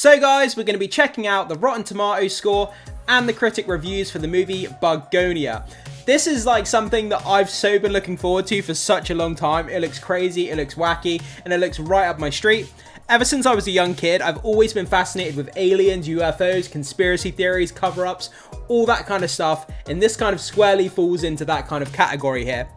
So guys, we're going to be checking out the Rotten Tomatoes score and the critic reviews for the movie Bugonia. This is like something that I've so been looking forward to for such a long time. It looks crazy, it looks wacky, and it looks right up my street. Ever since I was a young kid, I've always been fascinated with aliens, UFOs, conspiracy theories, cover-ups, all that kind of stuff, and this kind of squarely falls into that kind of category here.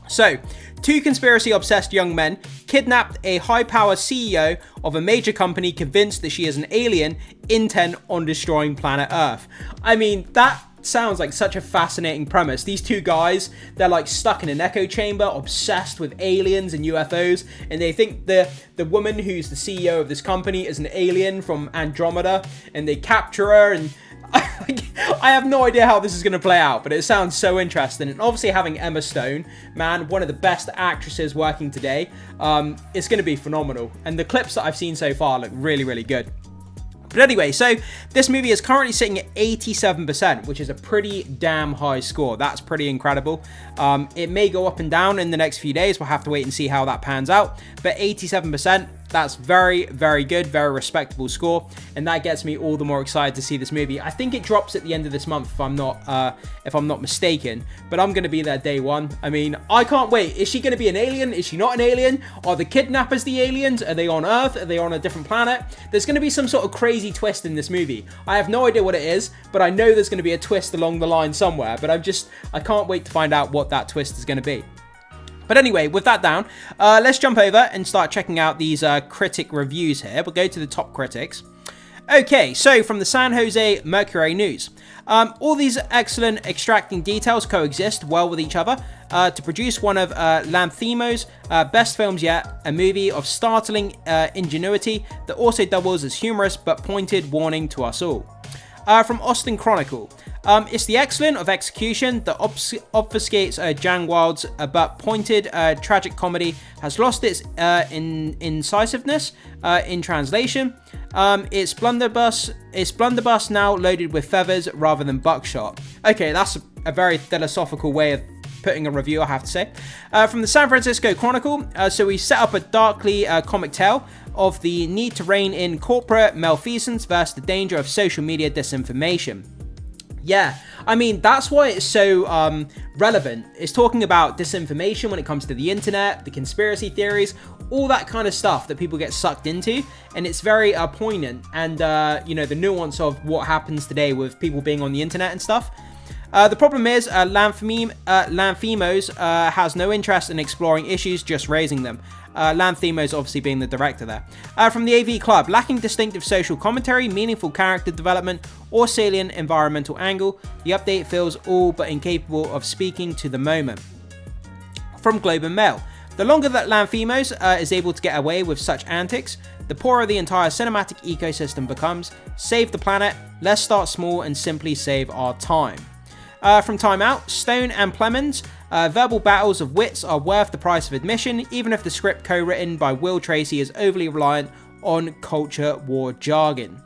So, two conspiracy-obsessed young men kidnapped a high-power CEO of a major company convinced that she is an alien intent on destroying planet Earth. I mean, that sounds like such a fascinating premise. These two guys, they're like stuck in an echo chamber, obsessed with aliens and UFOs, and they think the woman who's the CEO of this company is an alien from Andromeda, and they capture her, and I have no idea how this is going to play out, but it sounds so interesting. And obviously having Emma Stone, man, one of the best actresses working today, it's going to be phenomenal. And the clips that I've seen so far look really, really good. But anyway, so this movie is currently sitting at 87%, which is a pretty damn high score. That's pretty incredible. It may go up and down in the next few days. We'll have to wait and see how that pans out. But 87%, that's very, very good, very respectable score. And that gets me all the more excited to see this movie. I think it drops at the end of this month, if I'm not mistaken. But I'm going to be there day one. I mean, I can't wait. Is she going to be an alien? Is she not an alien? Are the kidnappers the aliens? Are they on Earth? Are they on a different planet? There's going to be some sort of crazy twist in this movie. I have no idea what it is, but I know there's going to be a twist along the line somewhere. But I can't wait to find out what that twist is going to be. But anyway, with that down, let's jump over and start checking out these critic reviews here. We'll go to the top critics. Okay, so from the San Jose Mercury News. All these excellent extracting details coexist well with each other to produce one of Lanthimos' best films yet, a movie of startling ingenuity that also doubles as humorous but pointed warning to us all. From Austin Chronicle. It's the excellence of execution that obfuscates Jan Wild's but pointed tragic comedy has lost its incisiveness in translation. It's blunderbuss now loaded with feathers rather than buckshot. Okay, that's a very philosophical way of putting a review, I have to say. From the San Francisco Chronicle, so we set up a darkly comic tale of the need to rein in corporate malfeasance versus the danger of social media disinformation. Yeah, I mean, that's why it's so relevant. It's talking about disinformation when it comes to the internet, the conspiracy theories, all that kind of stuff that people get sucked into. And it's very poignant and, the nuance of what happens today with people being on the internet and stuff. The problem is Lanthimos has no interest in exploring issues, just raising them. Lanthimos obviously being the director there. From the AV Club, lacking distinctive social commentary, meaningful character development, or salient environmental angle, the update feels all but incapable of speaking to the moment. From Globe and Mail, the longer that Lanthimos is able to get away with such antics, the poorer the entire cinematic ecosystem becomes. Save the planet, let's start small and simply save our time. From Time Out, Stone and Plemons, verbal battles of wits are worth the price of admission, even if the script co-written by Will Tracy is overly reliant on culture war jargon.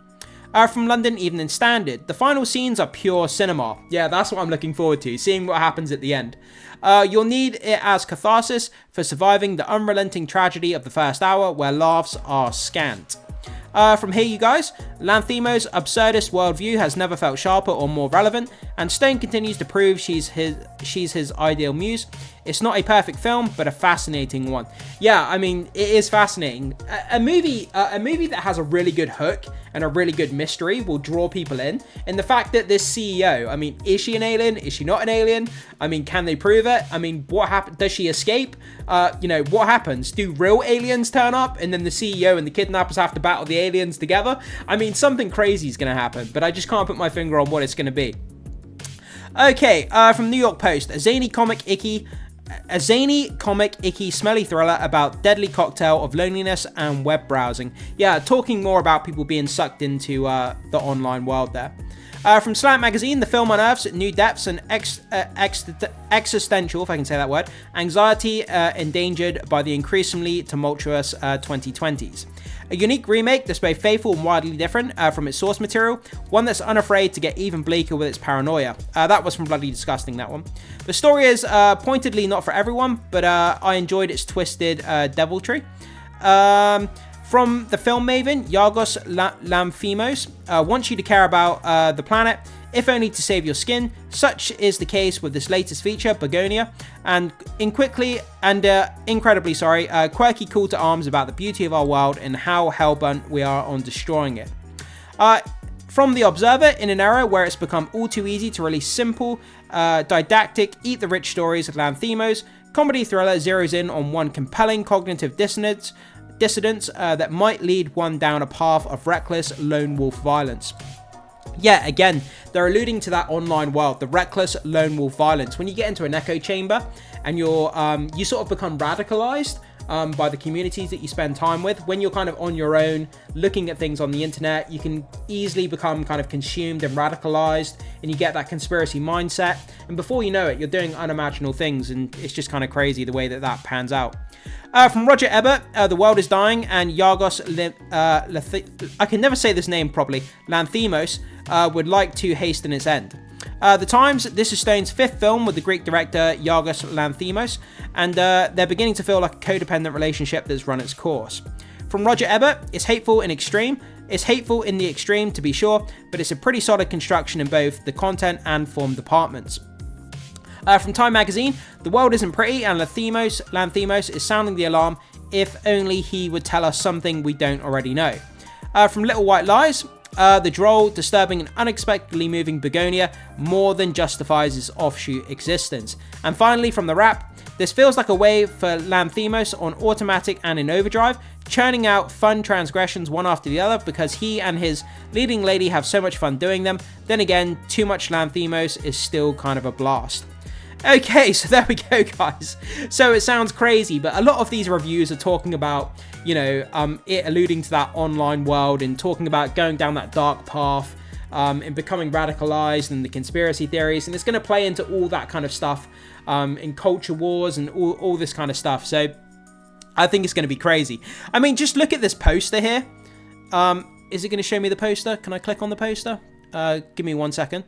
From London Evening Standard, the final scenes are pure cinema. Yeah, that's what I'm looking forward to, seeing what happens at the end. You'll need it as catharsis for surviving the unrelenting tragedy of the first hour, where laughs are scant. From Here You Guys, Lanthimos' absurdist worldview has never felt sharper or more relevant, and Stone continues to prove she's his ideal muse. It's not a perfect film, but a fascinating one. Yeah, I mean, it is fascinating. A movie that has a really good hook and a really good mystery will draw people in. And the fact that this CEO, I mean, is she an alien? Is she not an alien? I mean, can they prove it? I mean, what happened? Does she escape? What happens? Do real aliens turn up and then the CEO and the kidnappers have to battle the aliens together? I mean, something crazy is going to happen, but I just can't put my finger on what it's going to be. Okay, from New York Post, a zany comic icky smelly thriller about deadly cocktail of loneliness and web browsing. Yeah, talking more about people being sucked into the online world there. From Slant Magazine, the film unearths new depths and existential, if I can say that word, anxiety endangered by the increasingly tumultuous 2020s. A unique remake that's both faithful and widely different from its source material, one that's unafraid to get even bleaker with its paranoia. That was from Bloody Disgusting, that one. The story is pointedly not for everyone, but I enjoyed its twisted deviltry. From the film maven, Yorgos Lanthimos wants you to care about the planet, if only to save your skin. Such is the case with this latest feature, Bugonia, and incredibly quirky call to arms about the beauty of our world and how hellbent we are on destroying it. From The Observer, in an era where it's become all too easy to release simple, didactic, eat-the-rich stories of Lanthimos, comedy thriller zeroes in on one compelling cognitive dissonance that might lead one down a path of reckless lone wolf violence. Yeah, again, they're alluding to that online world, the reckless lone wolf violence. When you get into an echo chamber and you sort of become radicalized by the communities that you spend time with. When you're kind of on your own, looking at things on the internet, you can easily become kind of consumed and radicalized, and you get that conspiracy mindset. And before you know it, you're doing unimaginable things, and it's just kind of crazy the way that that pans out. From Roger Ebert, The World is Dying, and Yorgos I can never say this name properly, Lanthimos, would like to hasten its end. The Times, this is Stone's fifth film with the Greek director Yorgos Lanthimos, and they're beginning to feel like a codependent relationship that's run its course. From Roger Ebert, it's hateful in extreme. It's hateful in the extreme, to be sure, but it's a pretty solid construction in both the content and form departments. From Time Magazine, the world isn't pretty, and Lanthimos is sounding the alarm. If only he would tell us something we don't already know. From Little White Lies, the droll, disturbing, and unexpectedly moving Bugonia more than justifies his offshoot existence. And finally, from The Wrap, this feels like a way for Lanthimos on automatic and in overdrive, churning out fun transgressions one after the other because he and his leading lady have so much fun doing them. Then again, too much Lanthimos is still kind of a blast. Okay, so there we go, guys. So it sounds crazy, but a lot of these reviews are talking about, you know, it alluding to that online world and talking about going down that dark path and becoming radicalized and the conspiracy theories. And it's going to play into all that kind of stuff in culture wars and all this kind of stuff. So I think it's going to be crazy. I mean, just look at this poster here. Is it going to show me the poster? Can I click on the poster? Give me 1 second.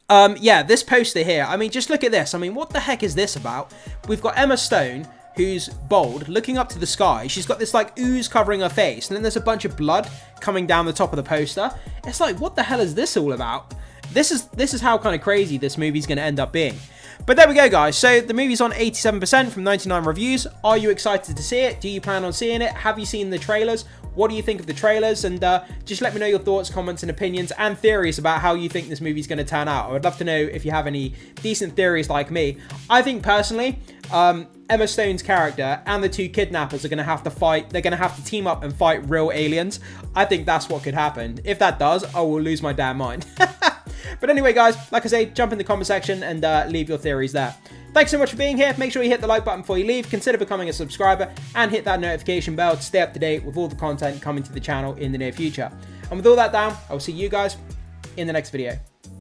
Yeah, this poster here, I mean, just look at this. I mean, what the heck is this about? We've got Emma Stone, who's bald, looking up to the sky. She's got this, like, ooze covering her face, and then there's a bunch of blood coming down the top of the poster. It's like, what the hell is this all about? This is how kind of crazy this movie's going to end up being. But there we go, guys. So the movie's on 87% from 99 reviews. Are you excited to see it? Do you plan on seeing it? Have you seen the trailers? What do you think of the trailers? And just let me know your thoughts, comments, and opinions and theories about how you think this movie's going to turn out. I would love to know if you have any decent theories like me. I think personally, Emma Stone's character and the two kidnappers are going to have to fight. They're going to have to team up and fight real aliens. I think that's what could happen. If that does, I will lose my damn mind. But anyway, guys, like I say, jump in the comment section and leave your theories there. Thanks so much for being here. Make sure you hit the like button before you leave. Consider becoming a subscriber and hit that notification bell to stay up to date with all the content coming to the channel in the near future. And with all that down, I will see you guys in the next video.